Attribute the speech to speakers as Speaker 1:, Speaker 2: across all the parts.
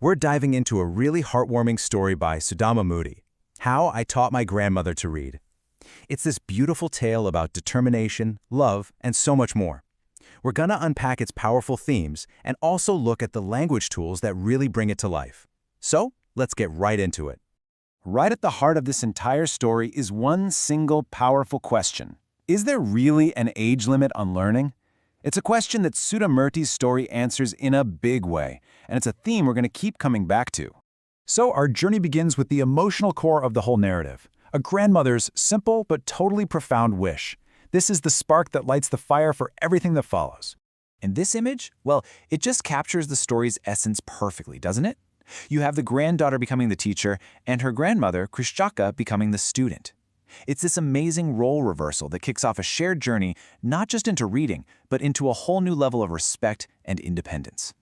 Speaker 1: We're diving into a really heartwarming story by Sudama Moody, How I Taught My Grandmother to Read. It's this beautiful tale about determination, love, and so much more. We're gonna unpack its powerful themes and also look at the language tools that really bring it to life. So, let's get right into it.
Speaker 2: Right at the heart of this entire story is one single powerful question. Is there really an age limit on learning? It's a question that Sudamurti's story answers in a big way, and it's a theme we're going to keep coming back to.
Speaker 3: So our journey begins with the emotional core of the whole narrative, a grandmother's simple but totally profound wish. This is the spark that lights the fire for everything that follows.
Speaker 2: And this image, well, it just captures the story's essence perfectly, doesn't it? You have the granddaughter becoming the teacher, and her grandmother, Krishchaka, becoming the student. It's this amazing role reversal that kicks off a shared journey not just into reading, but into a whole new level of respect and independence.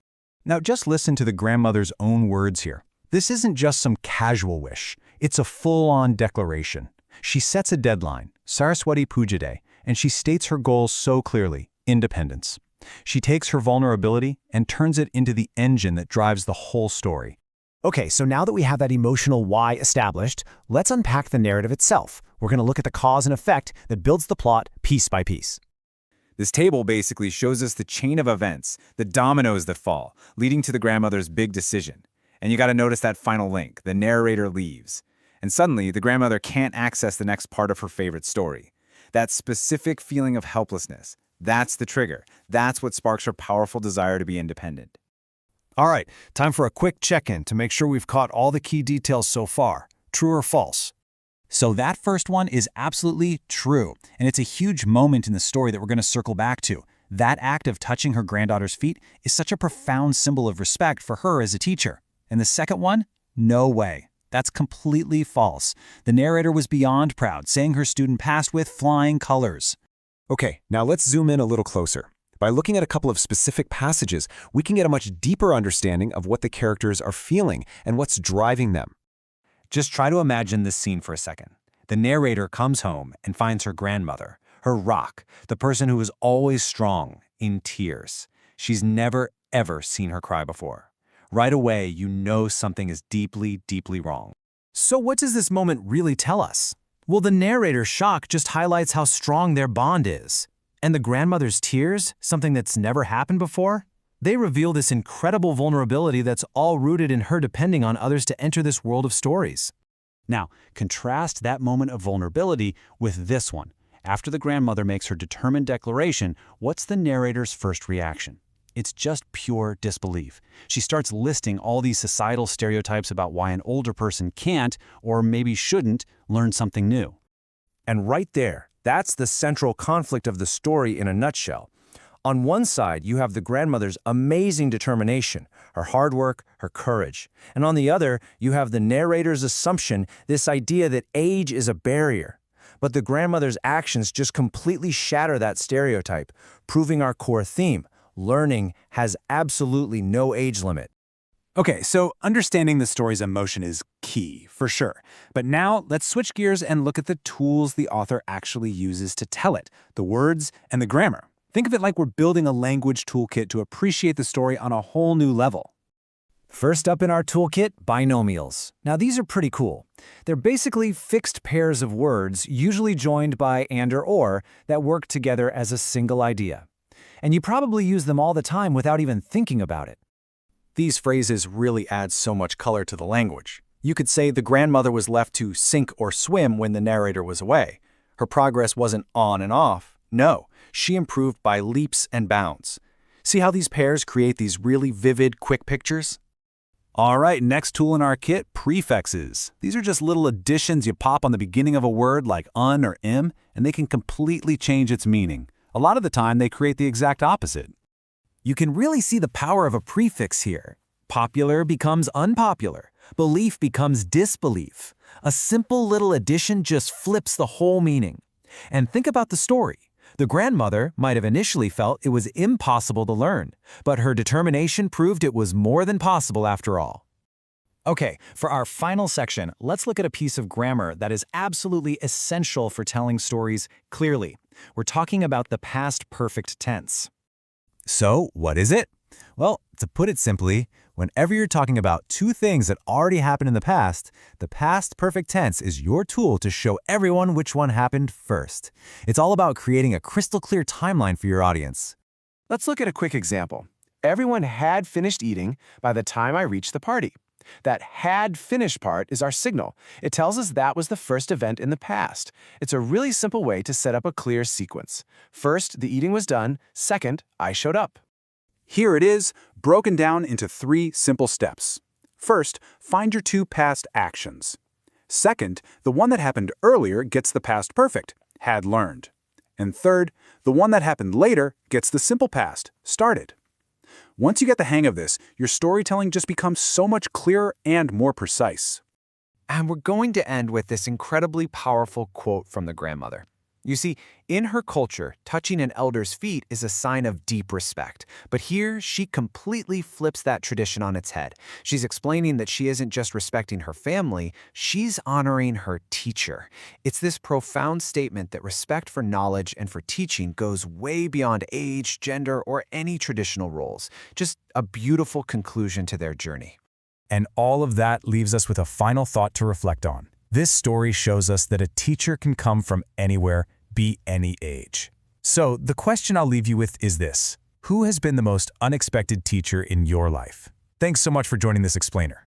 Speaker 3: Now just listen to the grandmother's own words here. This isn't just some casual wish. It's a full-on declaration. She sets a deadline, Saraswati Puja Day, and she states her goals so clearly, independence. She takes her vulnerability and turns it into the engine that drives the whole story.
Speaker 4: Okay, so now that we have that emotional why established, let's unpack the narrative itself. We're going to look at the cause and effect that builds the plot piece by piece.
Speaker 2: This table basically shows us the chain of events, the dominoes that fall, leading to the grandmother's big decision. And you got to notice that final link, the narrator leaves. And suddenly, the grandmother can't access the next part of her favorite story. That specific feeling of helplessness, that's the trigger. That's what sparks her powerful desire to be independent.
Speaker 3: All right, time for a quick check-in to make sure we've caught all the key details so far. True or false?
Speaker 5: So that first one is absolutely true, and it's a huge moment in the story that we're going to circle back to. That act of touching her granddaughter's feet is such a profound symbol of respect for her as a teacher. And the second one? No way. That's completely false. The narrator was beyond proud, saying her student passed with flying colors.
Speaker 6: Okay, now let's zoom in a little closer. By looking at a couple of specific passages, we can get a much deeper understanding of what the characters are feeling and what's driving them.
Speaker 1: Just try to imagine this scene for a second. The narrator comes home and finds her grandmother, her rock, the person who is always strong, in tears. She's never, ever seen her cry before. Right away, you know something is deeply, deeply wrong.
Speaker 5: So what does this moment really tell us? Well, the narrator's shock just highlights how strong their bond is. And the grandmother's tears, something that's never happened before, they reveal this incredible vulnerability that's all rooted in her depending on others to enter this world of stories. Now, contrast that moment of vulnerability with this one. After the grandmother makes her determined declaration, what's the narrator's first reaction? It's just pure disbelief. She starts listing all these societal stereotypes about why an older person can't, or maybe shouldn't, learn something new.
Speaker 1: And right there, that's the central conflict of the story in a nutshell. On one side, you have the grandmother's amazing determination, her hard work, her courage. And on the other, you have the narrator's assumption, this idea that age is a barrier. But the grandmother's actions just completely shatter that stereotype, proving our core theme. Learning has absolutely no age limit.
Speaker 3: Okay, so understanding the story's emotion is key, for sure. But now let's switch gears and look at the tools the author actually uses to tell it, the words and the grammar. Think of it like we're building a language toolkit to appreciate the story on a whole new level.
Speaker 4: First up in our toolkit, binomials. Now these are pretty cool. They're basically fixed pairs of words, usually joined by and or, that work together as a single idea. And you probably use them all the time without even thinking about it.
Speaker 1: These phrases really add so much color to the language. You could say the grandmother was left to sink or swim when the narrator was away. Her progress wasn't on and off. No, she improved by leaps and bounds. See how these pairs create these really vivid, quick pictures?
Speaker 3: All right, next tool in our kit, prefixes. These are just little additions you pop on the beginning of a word like un or im, and they can completely change its meaning. A lot of the time, they create the exact opposite.
Speaker 5: You can really see the power of a prefix here. Popular becomes unpopular. Belief becomes disbelief. A simple little addition just flips the whole meaning. And think about the story. The grandmother might have initially felt it was impossible to learn, but her determination proved it was more than possible after all. Okay, for our final section, let's look at a piece of grammar that is absolutely essential for telling stories clearly. We're talking about the past perfect tense.
Speaker 1: So, what is it? Well, to put it simply,
Speaker 3: Whenever you're talking about two things that already happened in the past perfect tense is your tool to show everyone which one happened first. It's all about creating a crystal clear timeline for your audience.
Speaker 7: Let's look at a quick example. Everyone had finished eating by the time I reached the party. That had finished part is our signal. It tells us that was the first event in the past. It's a really simple way to set up a clear sequence. First, the eating was done. Second, I showed up.
Speaker 8: Here it is, broken down into 3 simple steps. First, find your 2 past actions. Second, the one that happened earlier gets the past perfect, had learned. And third, the one that happened later gets the simple past, started. Once you get the hang of this, your storytelling just becomes so much clearer and more precise.
Speaker 4: And we're going to end with this incredibly powerful quote from the grandmother. You see, in her culture, touching an elder's feet is a sign of deep respect. But here, she completely flips that tradition on its head. She's explaining that she isn't just respecting her family, she's honoring her teacher. It's this profound statement that respect for knowledge and for teaching goes way beyond age, gender, or any traditional roles. Just a beautiful conclusion to their journey.
Speaker 3: And all of that leaves us with a final thought to reflect on. This story shows us that a teacher can come from anywhere, be any age. So the question I'll leave you with is this: who has been the most unexpected teacher in your life? Thanks so much for joining this explainer.